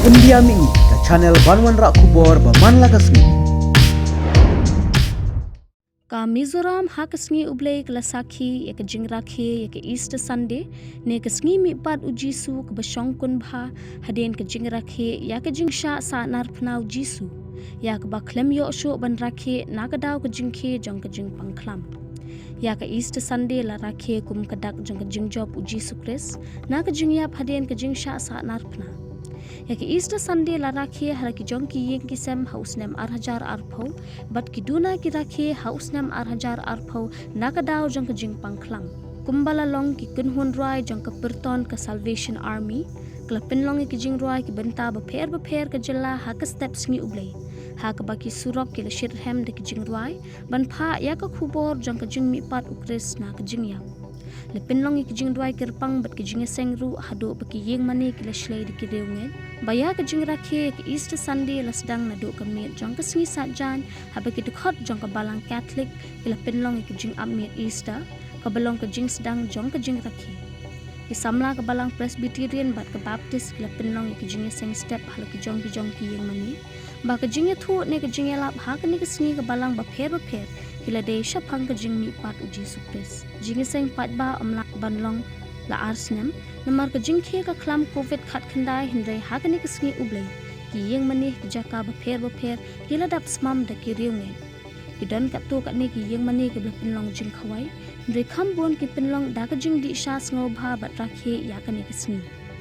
India mi ke channel Banwan Rak Kubor Baman Lagasni. Ka Mizoram hakasngi ublay ke lasaki ya ke jing Rakhe ya ke Easter Sunday ne ke sngi mi pat ujisu ke basong kun bha Hadien ke jing Rakhe ya ke jing sha sa nar pnau jisu ya ke baklem yo sho ban Rakhe na ke daw ke jing khe jong ke jing pangklam ya ke Easter Sunday la Rakhe kum kedak jong ke jing job ujisu Kris na ke jing yap Hadien ke jing sha sa nar pna ya ke Easter Sunday la Rakhe har ki jong ki yeng ki sem haus Snem 8,000 arpau bat ki duna ki Rakhe haus Snem 8,000 arpau naka daw jong ke jing pangklang kumbala long ki kunhun rai jong ke perton ke Salvation Army klapin long ki jing rai ki benta beper ke jela ha ke step sngi ublay ha ke baki surok ki le shirhem de ki jing rai ban pha ya ke khubor jong ke jing mi pat ukris na ke jing yang le pinlong ki jing duai kirpang bat ki jing seng ru hado baki yeng mani ki le shlei di ki Riewngeit baya ke jing Rakhe ke Easter Sunday la sedang na do ke mit jong ke sngi sajan ha baki dekhot jong ke balang Catholic ki le pinlong ki jing amit Easter ke belong ke jing sedang jong ke jing Rakhe ki samla ke balang Presbyterian bat ke Baptist ki le pinlong ki jing seng step hal ki jong ki yeng mani ba ke jing thu ne ke jing lap ha ke ni ke sngi ke balang ba pher kila de shapang ke jing mi pat uji supres jing seng pat ba amla banlong la ar Snem namar ke jing khe ka khlam covid khat khandai hindai ha ke ni ke sngi ublei ki yeng mani ki jaka ba pher kila dap smam de ki Riewngeit ki don ka to ka ni ki yeng mani ke pinlong jing khawai hindai kham bon ki pinlong da ke jing di sha sngo bha bat Rakhe ya ke ni ke sngi